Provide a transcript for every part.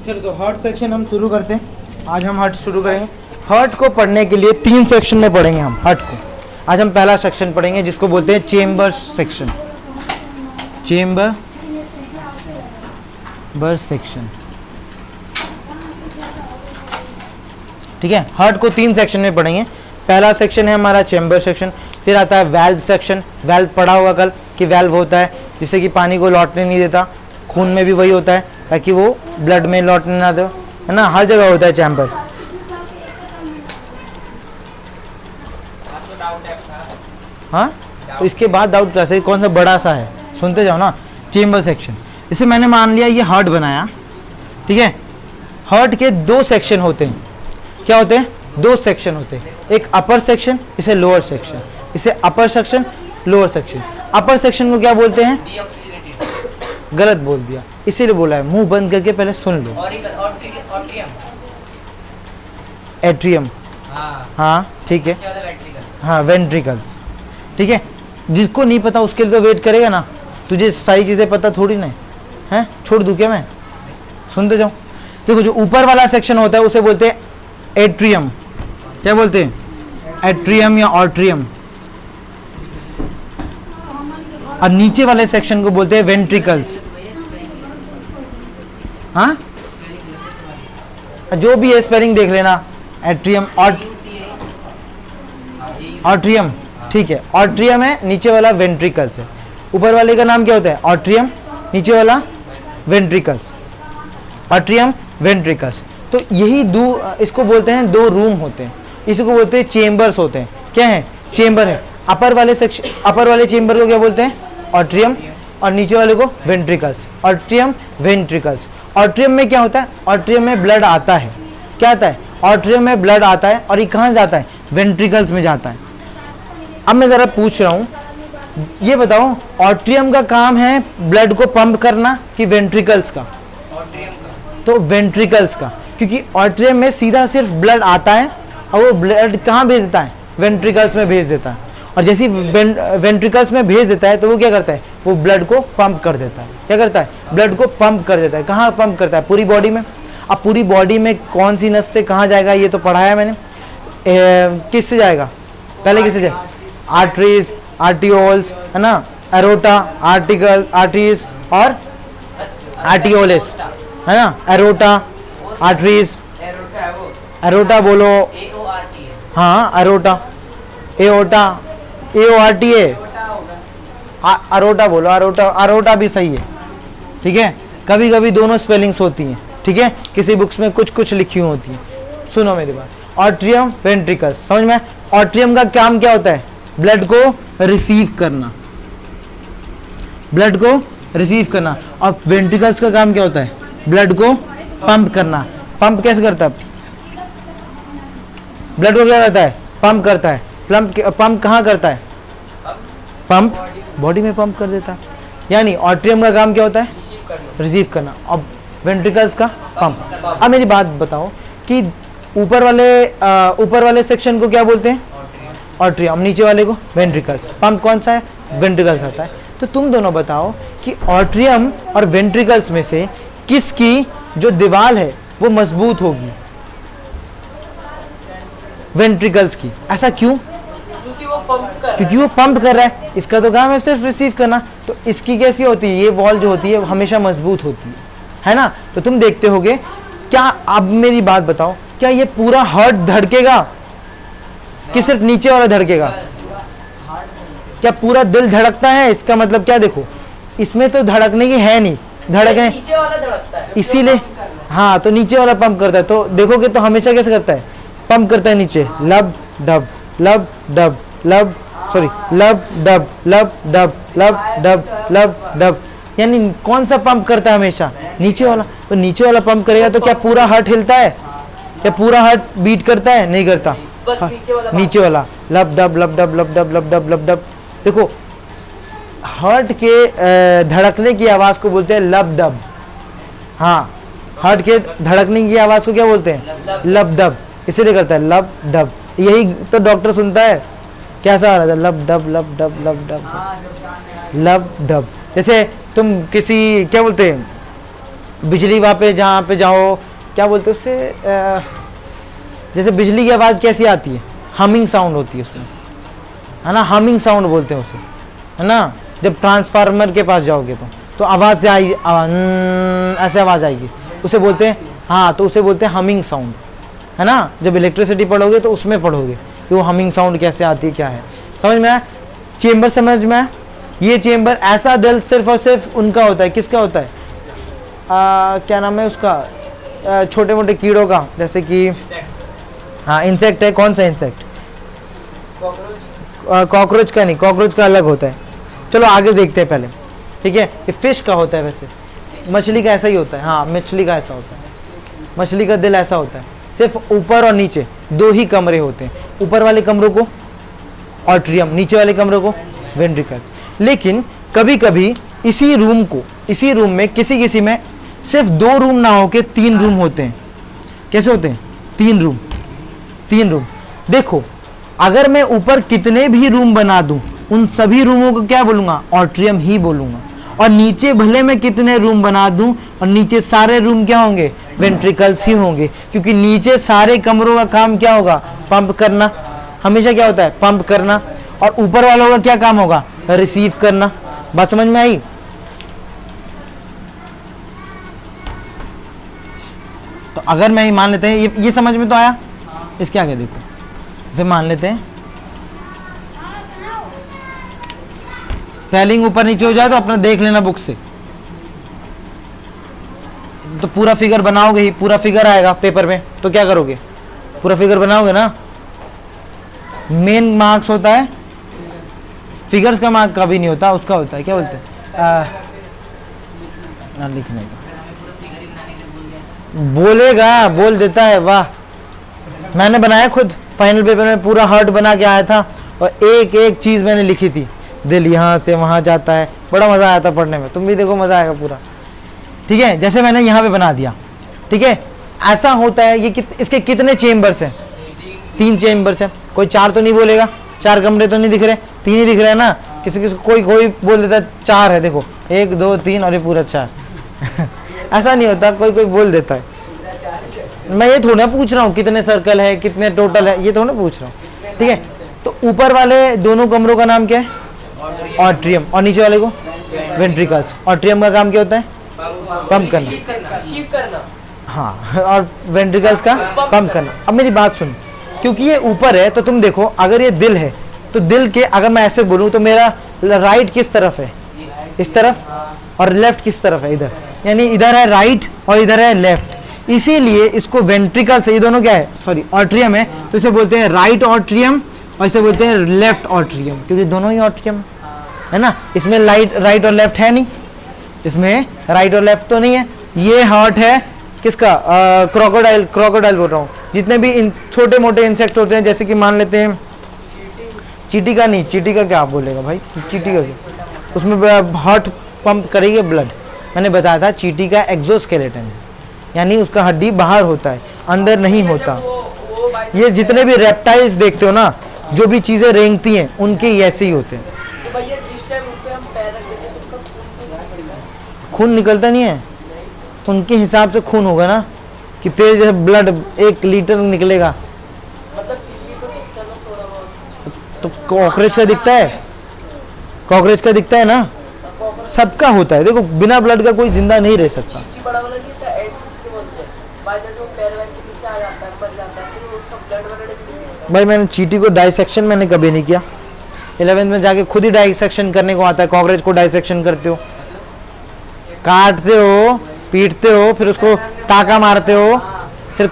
चलो तो heart section हम शुरू करते हैं। आज हम हार्ट शुरू करेंगे। हार्ट को पढ़ने के लिए 3 सेक्शन में पढ़ेंगे हम हार्ट को। आज हम पहला सेक्शन पढ़ेंगे जिसको बोलते हैं चेम्बर सेक्शन। चेम्बर सेक्शन, ठीक है। हार्ट को 3 सेक्शन में पढ़ेंगे। पहला सेक्शन है हमारा चेम्बर सेक्शन, फिर आता है वैल्व सेक्शन। वैल्व पढ़ा होगा कल कि वैल्व होता है जिससे कि पानी को लौटने नहीं देता। खून में भी वही होता है ताकि वो ब्लड में लौटने ना दे, है ना। हर जगह होता है चैम्बर। हाँ, तो इसके बाद डाउट क्लास है कौन सा बड़ा सा है, सुनते जाओ ना। चेम्बर सेक्शन, इसे मैंने मान लिया ये हार्ट बनाया, ठीक है। हार्ट के 2 सेक्शन होते हैं। क्या होते हैं? 2 सेक्शन होते हैं। एक अपर सेक्शन, इसे लोअर सेक्शन। इसे अपर सेक्शन, लोअर सेक्शन। अपर सेक्शन को क्या बोलते हैं? गलत बोल दिया, इसीलिए बोला है। मुंह बंद करके पहले सुन लो। एट्रियम, हाँ ठीक है। हाँ, वेंट्रिकल्स, ठीक है। जिसको नहीं पता उसके लिए तो वेट करेगा ना। तुझे सारी चीज़ें पता थोड़ी ना है, छोड़ दूँ क्या मैं? सुनते जाओ। देखो, जो ऊपर वाला सेक्शन होता है उसे बोलते हैं एट्रियम। क्या बोलते हैं? एट्रियम या ऑट्रियम। और नीचे वाले सेक्शन को बोलते हैं वेंट्रिकल्स। हाँ, जो भी है स्पेलिंग देख लेना। एट्रियम, ऑट्रियम, ठीक है। ऑट्रियम है, नीचे वाला वेंट्रिकल्स है। ऊपर वाले का नाम क्या होता है? ऑट्रियम, नीचे वाला वेंट्रिकल्स। Atrium, ventricles. तो यही इसको बोलते हैं 2 रूम होते हैं। इसको बोलते हैं चेम्बर्स होते हैं। क्या है? चेम्बर है। अपर वाले चेम्बर को क्या बोलते हैं? ऑट्रियम, और नीचे वाले को वेंट्रिकल्स। Atrium, ventricles. ऑट्रियम में क्या होता है? ऑट्रियम में ब्लड आता है। क्या आता है? ऑट्रियम में ब्लड आता है, और ये कहाँ जाता है? वेंट्रिकल्स में जाता है। अब मैं ज़रा पूछ रहा हूँ, ये बताओ, ऑट्रियम का काम है ब्लड को पंप करना कि वेंट्रिकल्स का? तो वेंट्रिकल्स का, क्योंकि ऑट्रियम में सीधा सिर्फ ब्लड आता है और वो ब्लड कहाँ भेज देता है? वेंट्रिकल्स में भेज देता है। और जैसे वेंट्रिकल्स में भेज देता है तो वो क्या करता है? वो ब्लड को पंप कर देता है। क्या करता है? ब्लड को पंप कर देता है। कहाँ पंप करता है? पूरी बॉडी में। अब पूरी बॉडी में कौन सी नस से कहाँ जाएगा ये तो पढ़ाया मैंने। किससे जाएगा? पहले किससे जाएगा? आर्टरीज, आर्टियोल्स, है ना। एरोटा, आर्टरीज और आर्टियोल्स, है ना। एरोटा, आर्टरीज, एरोटा बोलो। हाँ, एरोटा, एओटा, एओआरटी है। अरोटा बोलो, अरोटा भी सही है, ठीक है। कभी कभी दोनों स्पेलिंग्स होती हैं, ठीक है। किसी बुक्स में कुछ लिखी हुई होती है। सुनो मेरी बात। ऑट्रियम, वेंट्रिकल्स, समझ में? ऑट्रियम का काम क्या होता है? ब्लड को रिसीव करना, ब्लड को रिसीव करना। और वेंट्रिकल्स का काम क्या होता है? ब्लड को पंप करना। पंप कैसे करता है? ब्लड को क्या करता है? पंप करता है। पंप कहाँ करता है? पंप बॉडी में पंप कर देता है। यानी ऑट्रियम का काम क्या होता है? रिसीव करना। और वेंट्रिकल्स का पंप। अब मेरी बात बताओ कि ऊपर वाले सेक्शन को क्या बोलते हैं? ऑट्रियम। नीचे वाले को वेंट्रिकल्स। पंप कौन सा है? वेंट्रिकल्स करता है। तो तुम दोनों बताओ कि ऑट्रियम और वेंट्रिकल्स में से किसकी जो दीवार है वो मजबूत होगी? वेंट्रिकल्स की। ऐसा क्यों? क्योंकि वो पंप कर रहा है। इसका तो काम है सिर्फ रिसीव करना। तो इसकी कैसी होती है? ये वॉल जो होती है हमेशा मजबूत होती है ना। तो तुम देखते होगे। क्या, अब मेरी बात बताओ, क्या ये पूरा हार्ट धड़केगा कि सिर्फ नीचे वाला धड़केगा? क्या पूरा दिल धड़कता है? इसका मतलब क्या? देखो, इसमें तो धड़कने की है नहीं, धड़कने नीचे वाला धड़कता है, इसीलिए। हाँ, तो नीचे वाला पंप करता है। तो देखोगे तो हमेशा कैसे करता है? पंप करता है नीचे। लब डब, लब डब, लब डब, लब डब, लब डब, लब डब। यानी कौन सा पंप करता है? हमेशा नीचे वाला। तो नीचे वाला पंप करेगा तो क्या पूरा हार्ट हिलता है? क्या पूरा हार्ट बीट करता है? नहीं करता। बस नीचे वाला लब डब, लब डब, लब डब, लब डब, लब डब। देखो, हार्ट के धड़कने की आवाज को बोलते हैं लब डब। हाँ, हार्ट के धड़कने की आवाज को क्या बोलते हैं? लब डब। इसीलिए करता है लब डब। यही तो डॉक्टर सुनता है। कैसा आ रहा था? लब डब, लब डब, लब डब, लब डब। जैसे तुम किसी, क्या बोलते हैं, बिजली वहाँ पे जहाँ पे जाओ, क्या बोलते हैं उससे, जैसे बिजली की आवाज़ कैसी आती है, हमिंग साउंड होती है उसमें, है ना, हमिंग साउंड बोलते हैं उसे, है ना। जब ट्रांसफार्मर के पास जाओगे तो आवाज़ से आई, ऐसे आवाज़ आएगी, उसे बोलते हैं, हाँ, तो उसे बोलते हैं हमिंग साउंड, है ना। जब इलेक्ट्रिसिटी पढ़ोगे तो उसमें पढ़ोगे कि वो हमिंग साउंड कैसे आती है, क्या है, समझ में आया। चेम्बर समझ में आया। ये चेम्बर ऐसा दिल सिर्फ और सिर्फ उनका होता है, किसका होता है, क्या नाम है उसका, छोटे मोटे कीड़ों का, जैसे कि हाँ इंसेक्ट है, कौन सा इंसेक्ट, कॉकरोच का नहीं, कॉकरोच का अलग होता है। चलो आगे देखते हैं पहले, ठीक है। ये फिश का होता है, वैसे मछली का ऐसा ही होता है, हाँ मछली का ऐसा होता है, मछली का दिल ऐसा होता है, सिर्फ ऊपर और नीचे दो ही कमरे होते हैं, ऊपर वाले कमरों को ऑट्रियम, नीचे वाले कमरों को वेंट्रिकल्स। लेकिन कभी कभी इसी रूम में किसी में सिर्फ 2 रूम ना हो के 3 रूम होते हैं। कैसे होते हैं, 3 रूम। देखो अगर मैं ऊपर कितने भी रूम बना दूं, उन सभी रूमों को क्या बोलूंगा, ऑट्रियम ही बोलूंगा। और नीचे भले मैं कितने रूम बना दूं, और नीचे सारे रूम क्या होंगे, वेंट्रिकल्स ही होंगे, क्योंकि नीचे सारे कमरों का काम क्या होगा, पंप करना। हमेशा क्या होता है, पंप करना। और ऊपर वालों का क्या काम होगा, रिसीव करना। बात समझ में आई। तो अगर मैं मान लेते हैं, ये समझ में तो आया। इसके आगे देखो, इसे मान लेते हैं स्पेलिंग ऊपर नीचे हो जाए तो अपना देख लेना बुक से, तो पूरा फिगर बनाओगे ही, पूरा फिगर आएगा पेपर में, तो क्या करोगे, पूरा फिगर बनाओगे ना। मेन मार्क्स होता है, फिगर्स का मार्क कभी नहीं होता, उसका होता है क्या बोलते हैं, लिखने का। बोलेगा, बोल देता है, वाह। मैंने बनाया खुद, फाइनल पेपर में पूरा हार्ट बना के आया था, और एक एक चीज़ मैंने लिखी थी, दिल यहाँ से वहाँ जाता है, बड़ा मज़ा आया था पढ़ने में। तुम भी देखो, मज़ा आएगा पूरा, ठीक है। जैसे मैंने यहाँ पे बना दिया, ठीक है। ऐसा होता है, ये इसके कितने चेम्बर्स हैं, 3 चेम्बर्स हैं। कोई 4 तो नहीं बोलेगा, 4 कमरे तो नहीं दिख रहे, 3 ही दिख रहे हैं ना। किसी कोई बोल देता है 4 है, देखो 1 2 3 और ये पूरा 4 ऐसा नहीं होता, कोई बोल देता है। मैं ये थोड़ा पूछ रहा हूँ कितने सर्कल है, कितने टोटल है, ये थोड़ा पूछ रहा हूँ, ठीक है। तो ऊपर वाले दोनों कमरों का नाम क्या है, ऑट्रियम, और नीचे वाले को वेंट्रिकल्स। ऑट्रियम का काम क्या होता है, पंप करना, हाँ, और वेंट्रिकल्स का पंप करना। अब मेरी बात सुन, क्योंकि ये ऊपर है, तो तुम देखो अगर ये दिल है, तो दिल के अगर मैं ऐसे बोलूँ तो मेरा राइट किस तरफ है, इस तरफ, और लेफ्ट किस तरफ है, इधर। यानी इधर है राइट और इधर है लेफ्ट, इसीलिए इसको वेंट्रिकल्स, ये दोनों क्या है, सॉरी ऑट्रियम है, तो इसे बोलते हैं राइट ऑट्रियम, और इसे बोलते हैं लेफ्ट ऑट्रियम, क्योंकि दोनों ही ऑट्रियम है ना। इसमें राइट और लेफ्ट है नहीं, इसमें राइट और लेफ्ट तो नहीं है। ये हार्ट है किसका, क्रोकोडाइल बोल रहा हूँ। जितने भी छोटे मोटे इंसेक्ट होते हैं, जैसे कि मान लेते हैं चींटी का, नहीं चींटी का क्या बोलेगा भाई, चींटी का क्या, उसमें हार्ट पंप करेगी ब्लड। मैंने बताया था चींटी का एक्सोस्केलेटन है, यानी उसका हड्डी बाहर होता है, अंदर नहीं होता। ये जितने भी रेप्टाइल्स देखते हो ना, जो भी चीज़ें रेंगती हैं, उनके ऐसे ही होते हैं। खून निकलता नहीं है, उनके हिसाब से खून होगा ना, कि तेरे जैसे ब्लड 1 लीटर निकलेगा, तो कॉकरोच का दिखता है, कॉकरोच का दिखता है ना, सबका होता है। देखो बिना ब्लड का कोई जिंदा नहीं रह सकता। भाई मैंने चींटी को डाइसेक्शन मैंने कभी नहीं किया, 11th में जाके खुद ही डाइसेक्शन करने को आता है। कॉकरोच को डाइसेक्शन करते हो, काटते हो, पीटते हो, फिर उसको टाका मारते हो, फिर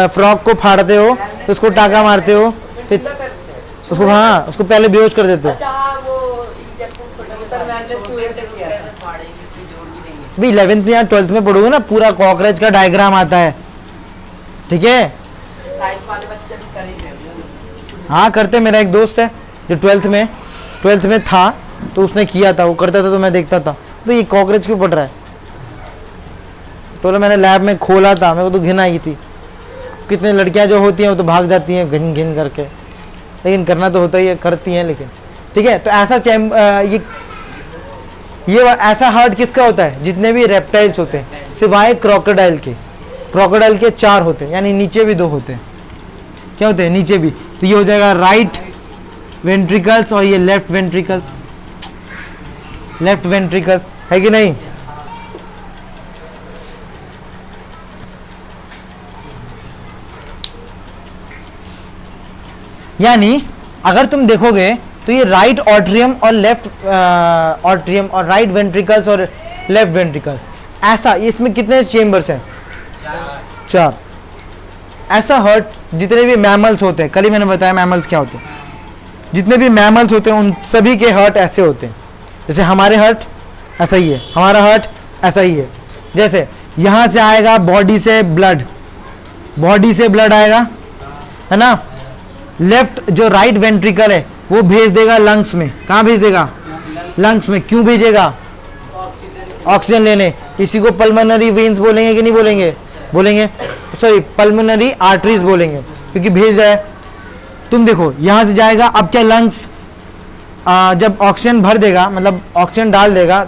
फ्रॉक को फाड़ते हो, फिर उसको टाका मारते हो, फिर उसको, हाँ उसको पहले बेहोश कर देते हो। भी 11th में या 12th में पढ़ोगे ना, पूरा कॉकरोच का डायग्राम आता है, ठीक है। हाँ करते, मेरा एक दोस्त है जो 12th में था, तो उसने किया था, वो करता था तो मैं देखता था, भाई ये कॉकरोच क्यों पड़ रहा है। तो मैंने लैब में खोला था, मेरे को तो घिन आई थी। कितने लड़कियां जो होती हैं वो तो भाग जाती हैं घिन घिन करके, लेकिन करना तो होता ही है, करती हैं लेकिन, ठीक है। तो ऐसा ये ऐसा हार्ट किसका होता है? जितने भी रेप्टाइल्स होते हैं सिवाय क्रोकोडाइल के। क्रोकोडाइल के 4 होते हैं, यानी नीचे भी 2 होते हैं। क्या होते हैं? नीचे भी। तो ये हो जाएगा राइट वेंट्रिकल्स और ये लेफ्ट वेंट्रिकल्स। लेफ्ट वेंट्रिकल्स है कि नहीं? यानी अगर तुम देखोगे तो ये राइट ऑट्रियम और लेफ्ट ऑट्रियम और राइट वेंट्रिकल्स और लेफ्ट वेंट्रिकल्स, ऐसा इसमें कितने चेम्बर्स हैं? 4। ऐसा हार्ट जितने भी मैमल्स होते हैं, कल ही मैंने बताया मैमल्स क्या होते हैं, जितने भी मैमल्स होते हैं उन सभी के हार्ट ऐसे होते हैं। जैसे हमारे हार्ट ऐसा ही है, हमारा हार्ट ऐसा ही है। जैसे यहाँ से आएगा बॉडी से ब्लड, बॉडी से ब्लड आएगा, है ना। लेफ्ट जो राइट वेंट्रिकल है वो भेज देगा लंग्स में। कहाँ भेज देगा? लंग्स में। क्यों भेजेगा? ऑक्सीजन लेने। इसी को पल्मोनरी वेन्स बोलेंगे कि नहीं बोलेंगे? बोलेंगे। सॉरी, पल्मोनरी आर्टरीज बोलेंगे, क्योंकि भेज रहा है। तुम देखो यहाँ से जाएगा, अब क्या लंग्स जब ऑक्सीजन भर देगा, मतलब ऑक्सीजन डाल देगा,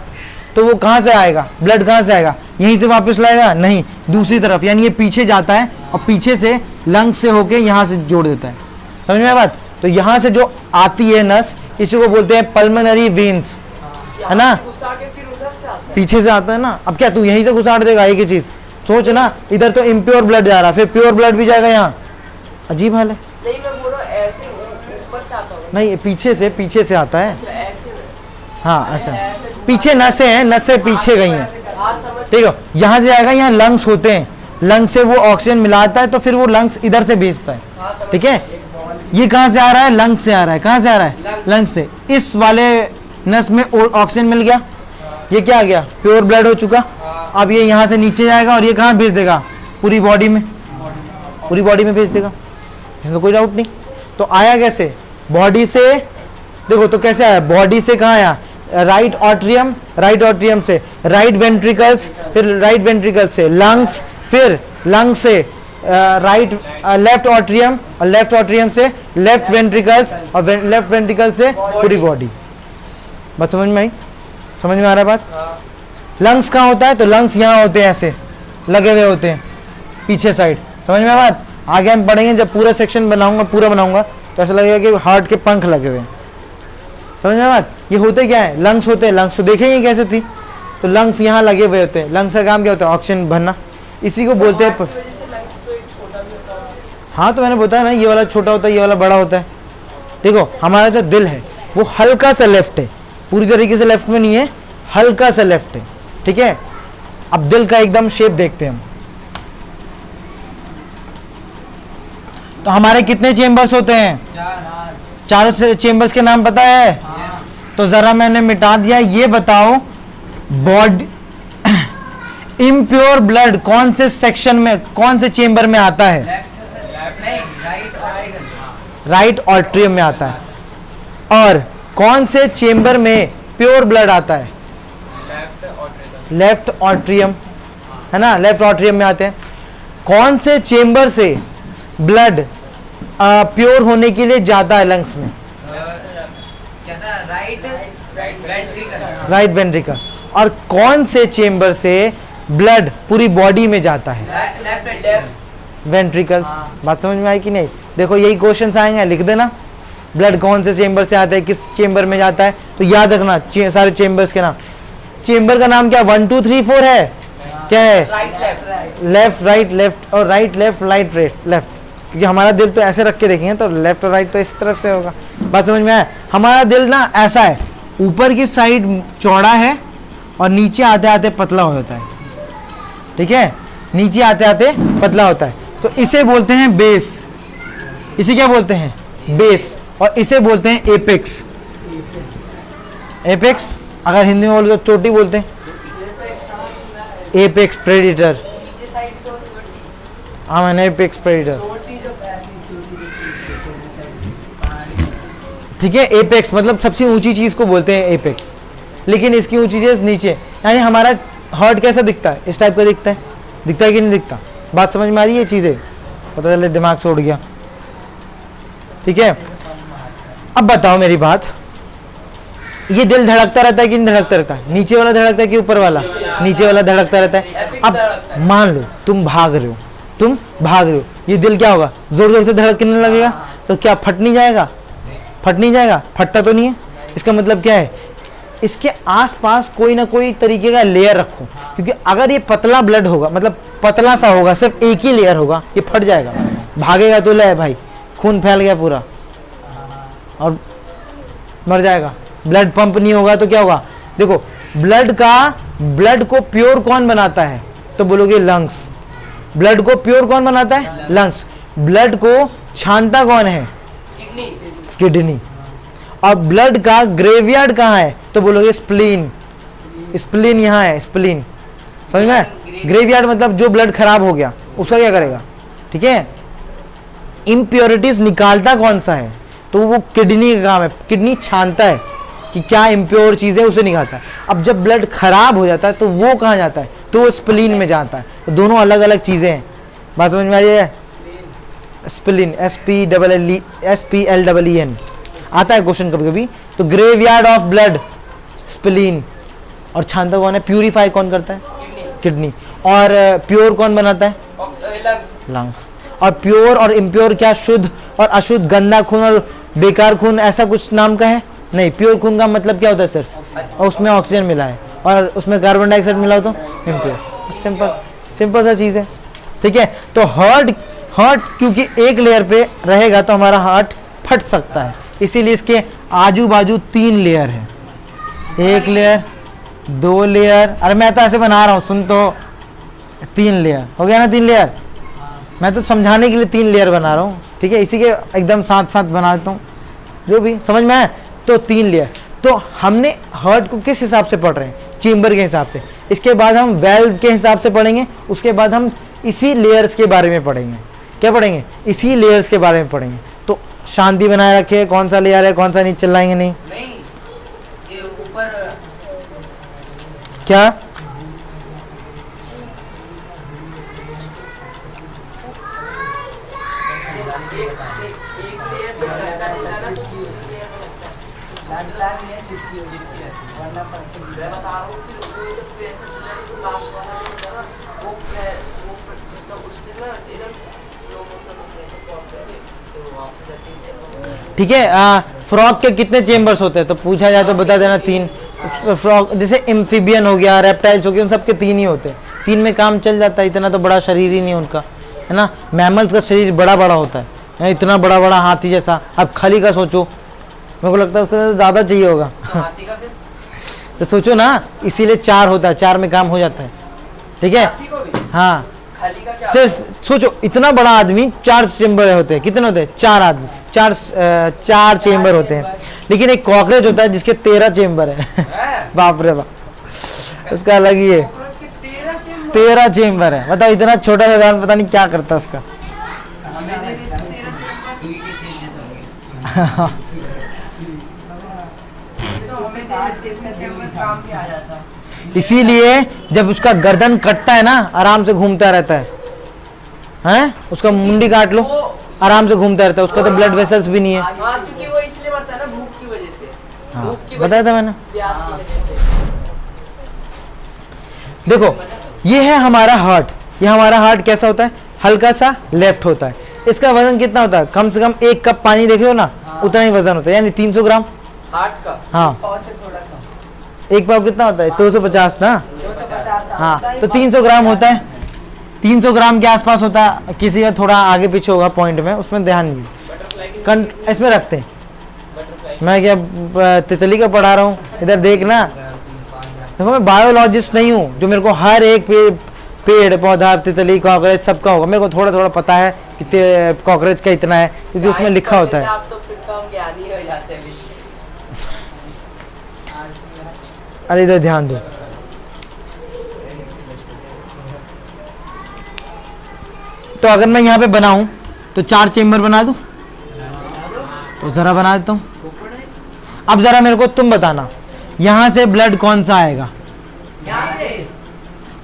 तो वो कहाँ से आएगा? ब्लड कहाँ से आएगा? यहीं से वापस लाएगा? नहीं, दूसरी तरफ, यानी ये पीछे जाता है और पीछे से लंग्स से होके यहाँ से जोड़ देता है। समझ में बात? तो यहाँ से जो आती है नस, इसी को बोलते हैं पल्मोनरी वेन्स, है ना। पीछे से आता है ना। अब क्या तू यहीं से घुसाड़ देगा एक ही चीज? सोच ना, इधर तो इम्प्योर ब्लड जा रहा है, फिर प्योर ब्लड भी जाएगा यहाँ। अजीब हाल है। नहीं, मैं बोल रहा हूं ऐसे ऊपर से आता होगा। नहीं, पीछे से आता है। अच्छा, ऐसे में। हाँ ऐसा, पीछे नसें हैं, नसें पीछे गई हैं, हाँ, समझ। ठीक है। यहाँ से जाएगा, यहाँ लंग्स होते हैं, लंग्स से वो ऑक्सीजन मिलाता है, तो फिर वो लंग्स इधर से भेजता है, ठीक है। ये कहाँ से आ रहा है? लंग्स से आ रहा है। कहाँ से आ रहा है? लंग्स से। इस वाले नस में ऑक्सीजन मिल गया, ये क्या आ गया? प्योर ब्लड हो चुका। अब ये यहाँ से नीचे जाएगा और ये कहाँ भेज देगा? पूरी बॉडी में, पूरी बॉडी में भेज देगा, इसमें कोई डाउट नहीं। तो आया कैसे? बॉडी से। देखो तो कैसे आया? बॉडी से कहाँ आया? राइट ऑट्रियम, राइट ऑट्रियम से राइट वेंट्रिकल्स, फिर राइट वेंट्रिकल्स से लंग्स, फिर लंग्स से राइट लेफ्ट ऑट्रियम, और लेफ्ट ऑट्रियम से लेफ्ट वेंट्रिकल्स, और लेफ्ट वेंट्रिकल से पूरी बॉडी। बात समझ में आई? समझ में आ रहा है बात? लंग्स कहाँ होता है? तो लंग्स यहाँ होते हैं, ऐसे लगे हुए होते हैं पीछे साइड। समझ में बात? आगे हम पढ़ेंगे, जब पूरा सेक्शन बनाऊंगा, पूरा बनाऊंगा, तो ऐसा लगेगा कि हार्ट के पंख लगे हुए हैं। समझ में बात? ये होते क्या है? लंग्स होते हैं। लंग्स तो देखेंगे कैसे थी। तो लंग्स यहाँ लगे हुए होते हैं। लंग्स का काम क्या होता है? ऑक्सीजन भरना। इसी को बोलते हैं। हाँ, तो मैंने बताया ना, ये वाला छोटा होता है, ये वाला बड़ा होता है। देखो हमारा जो दिल है वो हल्का सा लेफ्ट है, पूरी तरीके से लेफ्ट में नहीं है, हल्का सा लेफ्ट है, ठीक है। अब दिल का एकदम शेप देखते हैं हम। तो हमारे कितने चेम्बर्स होते हैं? 4 चेम्बर्स के नाम पता है? तो जरा मैंने मिटा दिया। ये बताओ, बॉडी इम्प्योर ब्लड कौन से सेक्शन में, कौन से चेम्बर में आता है? राइट ऑट्रियम में आता है। और कौन से चेम्बर में प्योर ब्लड आता है? लेफ्ट ऑट्रियम, है ना, लेफ्ट ऑट्रियम में आते हैं। कौन से चेम्बर से ब्लड प्योर होने के लिए जाता है लंग्स में? Right ventricle. और कौन से चेम्बर से ब्लड पूरी बॉडी में जाता है? वेंट्रिकल्स। बात समझ में आई कि नहीं? देखो यही क्वेश्चंस आएंगे, लिख देना ब्लड कौन से चेम्बर से आता है, किस चेम्बर में जाता है। तो याद रखना सारे चेम्बर्स के नाम। चेम्बर का नाम क्या 1 2 3 4 है? क्या है? लेफ्ट राइट लेफ्ट, और राइट लेफ्ट राइट लेफ्ट, क्योंकि हमारा दिल तो ऐसे रख के देखेंगे तो लेफ्ट और राइट तो इस तरफ से होगा। बात समझ में आया? हमारा दिल ना ऐसा है, ऊपर की साइड चौड़ा है और नीचे आते आते पतला हो जाता है, ठीक है। नीचे आते आते पतला होता है, तो इसे बोलते हैं बेस। इसे क्या बोलते हैं? बेस। और इसे बोलते हैं एपेक्स। एपेक्स अगर हिंदी में बोले तो चोटी बोलते हैं। Apex predator. हाँ, मैंने एपेक्स प्रेडिटर, ठीक है। एपेक्स मतलब सबसे ऊंची चीज को बोलते हैं एपेक्स, लेकिन इसकी ऊंची चीज नीचे। यानी हमारा हार्ट कैसा दिखता है? इस टाइप का दिखता है। दिखता है कि नहीं दिखता? बात समझ में आ रही है? चीजें पता चले, दिमाग से उड़ गया, ठीक है। अब बताओ मेरी बात, ये दिल धड़कता रहता है कि नहीं धड़कता रहता है? नीचे वाला धड़कता है कि ऊपर वाला? नीचे वाला धड़कता रहता है। अब मान लो तुम भाग रहे हो, ये दिल क्या होगा? जोर जोर से धड़कने लगेगा, तो क्या फट नहीं जाएगा? फटता तो नहीं है। इसका मतलब क्या है? इसके आसपास कोई ना कोई तरीके का लेयर रखो, क्योंकि अगर ये पतला ब्लड होगा, मतलब पतला सा होगा, सिर्फ एक ही लेयर होगा, ये फट जाएगा। भागेगा तो ले भाई, खून फैल गया पूरा और मर जाएगा। ब्लड पंप नहीं होगा तो क्या होगा? देखो, ब्लड को प्योर कौन बनाता है? तो बोलोगे लंग्स। ब्लड को प्योर कौन बनाता है? लंग्स। ब्लड को छानता कौन है? किडनी। और ब्लड का ग्रेवयार्ड कहाँ है? तो बोलोगे स्प्लीन यहाँ है, स्प्लीन। समझ में? ग्रेवयार्ड मतलब जो ब्लड खराब हो गया उसका क्या करेगा? ठीक है। इम्प्योरिटीज निकालता कौन सा है? तो वो किडनी का काम है। किडनी छानता है कि क्या इम्प्योर चीज़ है, उसे निकालता है। अब जब ब्लड खराब हो जाता है तो वो कहाँ जाता है? तो वो स्प्लीन में जाता है। तो दोनों अलग अलग चीज़ें हैं। बात समझ में आई है? स्प्लीन, SPLEEN आता है क्वेश्चन कभी कभी। तो ग्रेवयार्ड ऑफ ब्लड, स्प्लीन। और छानता कौन है? प्यूरिफाई कौन करता है? किडनी। और प्योर कौन बनाता है? लंग्स। और प्योर और इम्प्योर क्या? शुद्ध और अशुद्ध, गंदा खून और बेकार खून, ऐसा कुछ नाम का है? नहीं। प्योर खून का मतलब क्या होता है? सिर्फ और उसमें ऑक्सीजन मिला है और उसमें कार्बन डाइऑक्साइड मिला हो तो इम्प्योर। सिंपल सा चीज़ है। ठीक है। तो हार्ट क्योंकि एक लेयर पे रहेगा तो हमारा हार्ट फट सकता है, इसीलिए इसके आजू बाजू 3 लेयर है। 1 लेयर, 2 लेयर, अरे मैं तो ऐसे बना रहा हूँ, सुन तो, 3 लेयर हो गया ना? 3 लेयर, मैं तो समझाने के लिए 3 लेयर बना रहा हूँ। ठीक है, इसी के एकदम साथ बना देता हूँ, जो भी समझ में आए। तो 3 लेयर। तो हमने हार्ट को किस हिसाब से पढ़ रहे हैं? चेम्बर के हिसाब से। इसके बाद हम वेल्व के हिसाब से पढ़ेंगे। उसके बाद हम इसी लेयर्स के बारे में पढ़ेंगे। क्या पढ़ेंगे? इसी लेयर्स के बारे में पढ़ेंगे। तो शांति बनाए रखे, कौन सा लेयर है कौन सा नहीं, चिल्लाएंगे नहीं। ये ऊपर क्या? ठीक है। फ्रॉग के कितने चेम्बर्स होते हैं? तो पूछा जाए तो बता देना 3। फ्रॉग जैसे एम्फीबियन हो गया, रेप्टाइल्स हो गया, उन सबके 3 ही होते हैं। 3 में काम चल जाता है। इतना तो बड़ा शरीर ही नहीं उनका, है ना? मैमल्स का शरीर बड़ा होता है, इतना बड़ा हाथी जैसा। अब खली का सोचो, मेरे को लगता है उसको ज़्यादा चाहिए होगा। हाथी का फिर तो सोचो ना, इसीलिए 4 होता है, 4 में काम हो जाता है। ठीक है। हाँ, खाली का क्या? सिर्फ सोचो, इतना बड़ा आदमी 4 चेम्बर होते हैं। कितने होते हैं? 4 आदमी, 4 चेम्बर होते हैं। लेकिन एक कॉकरोच होता है जिसके 13 चेम्बर है। बाप रे बाप, उसका अलग ही है। 13 चेम्बर है। बताओ, इतना छोटा सा दान पता नहीं क्या करता है उसका। इसीलिए जब उसका गर्दन कटता है ना, आराम से घूमता रहता है। हैं? उसका मुंडी काट लो, आराम से घूमता रहता है। उसका तो ब्लड वेसल्स भी नहीं है। क्योंकि वो इसलिए मरता है ना, भूख की वजह से। हाँ, बताया था मैंने। प्यास की वजह से। देखो, ये है हमारा हार्ट। ये हमारा हार्ट कैसा होता है? हल्का सा लेफ्ट होता है। इसका वजन कितना होता है? कम से कम 1 कप पानी देख रहे हो ना, उतना ही वजन होता है, यानी 300 ग्राम। हार्ट का? हाँ। पाव से थोड़ा कम। 1 पाव कितना होता है? 250 ना। 250। हाँ, तो 300 ग्राम होता है। 300 ग्राम के आसपास होता है। किसी का थोड़ा आगे पीछे होगा पॉइंट में, उसमें ध्यान नहीं, इसमें रखते हैं। मैं क्या तितली का पढ़ा रहा हूँ? इधर देखना। देखो, मैं बायोलॉजिस्ट नहीं हूँ जो मेरे को हर एक पेड़ पौधा, तितली, कॉकरोच सबका होगा। मेरे को थोड़ा थोड़ा पता है कि कॉकरोच का इतना है, क्योंकि उसमें लिखा होता है। आप तो फिर तो हम ज्ञानी हो जाते हैं। अरे इधर ध्यान दो। तो अगर मैं यहाँ पे बनाऊं तो 4 चेम्बर बना दूं? तो जरा बना देता हूँ। अब जरा मेरे को तुम बताना, यहाँ से ब्लड कौन सा आएगा यहाँ से?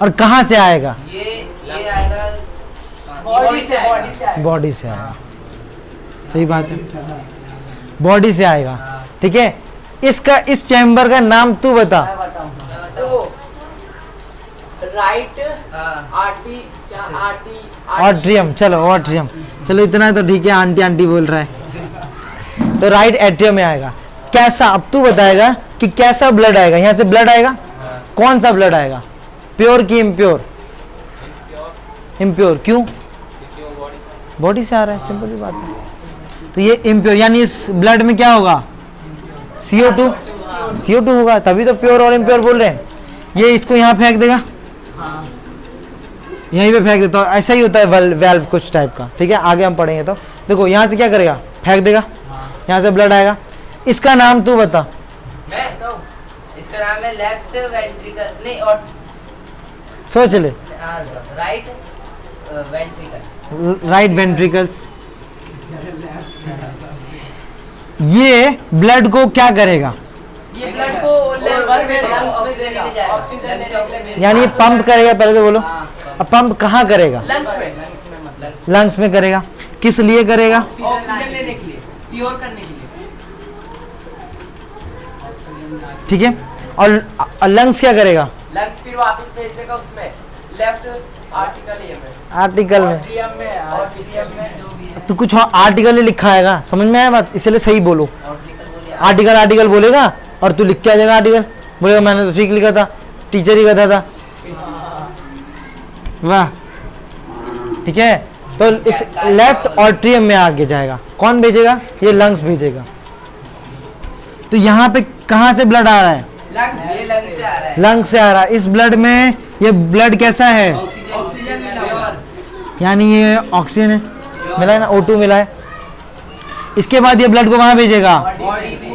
और कहाँ से आएगा? ये आएगा बॉडी से आएगा। बॉडी से आएगा। सही बात है, बॉडी से आएगा। ठीक है। इसका इस चैम्बर का नाम तू बता। मैं बताऊंगा। बताओ। राइट हाँ। आर्टी क्या आर्टी ऑट्रियम, चलो ऑट्रियम, चलो इतना तो ठीक है, आंटी आंटी बोल रहा है। तो राइट एट्रियम में आएगा। कैसा, अब तू बताएगा कि कैसा ब्लड आएगा, यहाँ से ब्लड आएगा, कौन सा ब्लड आएगा, प्योर की इम्प्योर? इम्प्योर क्यों? बॉडी से आ रहा है, सिंपल सी बात है। तो ये इम्प्योर, यानी इस ब्लड में क्या होगा, CO2, CO2 होगा, तभी तो प्योर और इम्प्योर बोल रहे हैं। ये इसको यहाँ फेंक देगा, यहीं पे फेंक देता हूँ, ऐसा ही होता है वेल्व कुछ टाइप का, ठीक है, आगे हम पढ़ेंगे। तो देखो यहाँ से क्या करेगा, फेंक देगा, यहाँ से ब्लड आएगा। इसका नाम तू बता। मैं इसका नाम है लेफ्ट वेंट्रिकल, नहीं और सोच ले। Right ventricle. Right ventricles. ये ब्लड को क्या करेगा, ये ब्लड को लंग्स में भेजेगा, ऑक्सीजन लेके जाएगा। ऑक्सीजन लेने जाएगा। यानी ये पंप करेगा, पहले तो बोलो। हाँ। अब पंप कहाँ करेगा, लंग्स में लंग्स में करेगा। किस लिए करेगा, ऑक्सीजन लेने के लिए, प्योर करने के लिए। ठीक है। और लंग्स क्या करेगा, लंग्स फिर वापस भेज देगा उसमें लेफ्ट आर्टिकल ये में, आर्टिकल में। आर्ट्रियम में, आर्ट्रियम में जो भी है। तो कुछ आर्टिकल ही लिखा आएगा, समझ में आया बात, इसलिए सही बोलो। ऑर्टिकल बोलिए। आर्टिकल आर्टिकल बोलेगा और तू लिख के आ जाएगा आर्टिकल, बोलेगा मैंने तो ठीक लिखा था, टीचर ही कहता था। वाह, ठीक है। तो इस लेफ्ट ऑट्रियम में आगे जाएगा, कौन भेजेगा, ये लंग्स भेजेगा। तो यहाँ पे कहाँ से ब्लड आ रहा है, लंग्स, ये लंग्स से आ रहा है। लंग्स से आ रहा है। इस ब्लड में ये ब्लड कैसा है, ऑक्सीजन मिला हुआ है। यानी ये ऑक्सीजन है, मिला है ना, O2 मिला है। इसके बाद ये ब्लड को वहां भेजेगा, बॉडी में।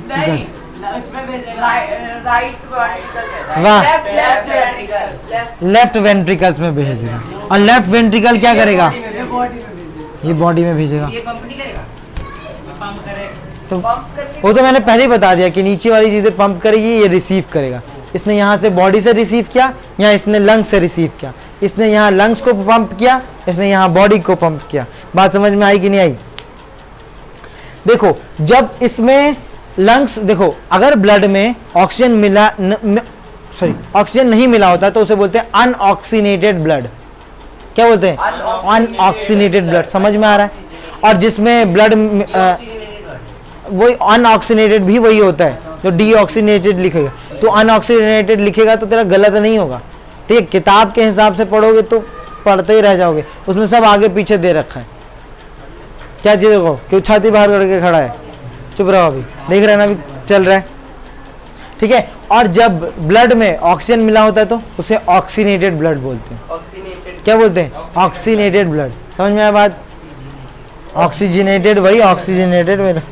नहीं, लंग्स में भेजेगा, राइट वर्टिकल में, वाह। Left left ventricle. Left left ventricles में भेज देगा। और लेफ्ट वेंट्रिकल क्या करेगा, बॉडी में भेजेगा। ये बॉडी में भेजेगा। ये पंप नहीं करेगा। तो पंप करके वो तो मैंने पहले ही बता दिया कि नीचे वाली चीजें पंप करेगी, ये रिसीव करेगा। इसने यहाँ से बॉडी से रिसीव किया, या इसने लंग्स से रिसीव किया। इसने यहाँ लंग्स को पंप किया, इसने यहाँ बॉडी को पंप किया। बात समझ में आई कि नहीं आई? देखो जब इसमें लंग्स, देखो अगर ब्लड में ऑक्सीजन मिला, सॉरी ऑक्सीजन नहीं मिला होता तो उसे बोलते हैं अनऑक्सीनेटेड ब्लड। क्या बोलते हैं, अनऑक्सीनेटेड ब्लड। समझ में आ रहा है? और जिसमें ब्लड ऑक्सीजनेटेड वर्ड। वही अनऑक्सीनेटेड भी वही होता है जो डीऑक्सीनेटेड लिखेगा। तो अनऑक्सीनेटेड लिखेगा तो तेरा गलत नहीं होगा, ठीक है। किताब के हिसाब से पढ़ोगे तो पढ़ते ही रह जाओगे, उसमें सब आगे पीछे दे रखा है। क्या चीज़ को, क्यों छाती बाहर करके खड़ा है, चुप रहो, अभी देख रहे हैं ना, अभी चल रहा है, ठीक है। और जब ब्लड में ऑक्सीजन मिला होता है तो उसे ऑक्सीनेटेड ब्लड बोलते हैं। ऑक्सीनेटेड। क्या बोलते हैं, ऑक्सीनेटेड ब्लड। समझ में आया बात? ऑक्सीजनेटेड वही ऑक्सीजनेटेड मेरे।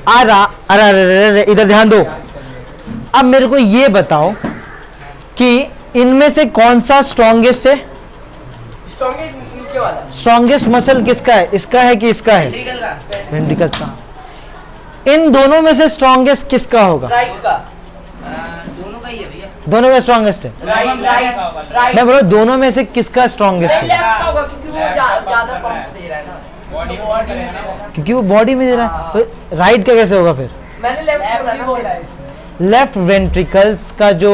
अरे अरे अरे इधर ध्यान दो। अब मेरे को ये बताओ कि इनमें से कौन सा स्ट्रॉन्गेस्ट है, स्ट्रॉन्गेस्ट नीचे वाला, स्ट्रॉन्गेस्ट मसल किसका है, इसका है कि इसका है, वेंट्रिकल का। वेंट्रिकल का। इन दोनों में से स्ट्रॉन्गेस्ट किसका होगा, राइट का, दोनों का ही है भैया। दोनों का स्ट्रॉन्गेस्ट है। राइट राइट राइट मैं बोलो दोनों में से किसका स्ट्रॉन्गेस्ट है, लेफ्ट का होगा क्योंकि वो ज्यादा पंप दे रहा है ना, बॉडी में दे रहा है। क्योंकि वो बॉडी में दे रहा है। तो राइट का कैसे होगा फिर, मैंने लेफ्ट बोला है इसमें। लेफ्ट वेंट्रिकल्स का जो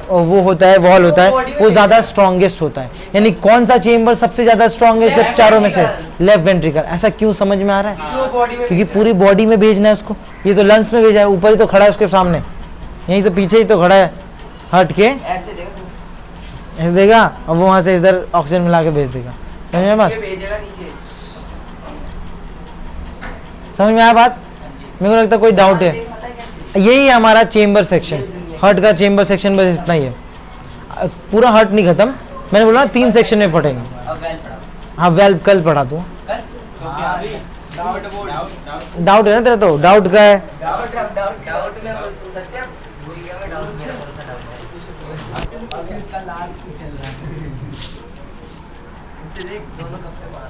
वो होता है, वॉल होता है, वो ज्यादा स्ट्रॉन्गेस्ट होता है। यानी कौन सा चेम्बर सबसे ज्यादा स्ट्रॉन्गेस्ट है चारों में से, लेफ्ट वेंट्रिकल। ऐसा क्यों समझ में आ रहा है, वो बॉडी में क्योंकि पूरी बॉडी में भेजना है उसको। ये तो लंग्स में भेजा है, ऊपर ही तो खड़ा है उसके सामने, यहीं तो पीछे ही तो खड़ा है, हट के ऐसे देखो, ऐसे देगा और वो वहां से इधर ऑक्सीजन मिला के भेज देगा। समझ में आया बात, ये भेजेगा नीचे। समझ में आया बात? मेरे को लगता है कोई डाउट है। पता है कैसे? यही है हमारा चेम्बर सेक्शन, हर्ट का चेम्बर सेक्शन बस इतना ही है। पूरा हर्ट नहीं खत्म, मैंने बोला ना 3 सेक्शन में पढ़ेंगे। अब वेल पढ़ाओ। हाँ वेल्व कल पढ़ा दूँ। कल डाउट है ना तेरा, तो डाउट का है। डाउट में सत्या भूल गया मैं, डाउट मेरा कौन सा डाउट है। अभी इसका लाल चल रहा है। इससे देख दोनों कब से मार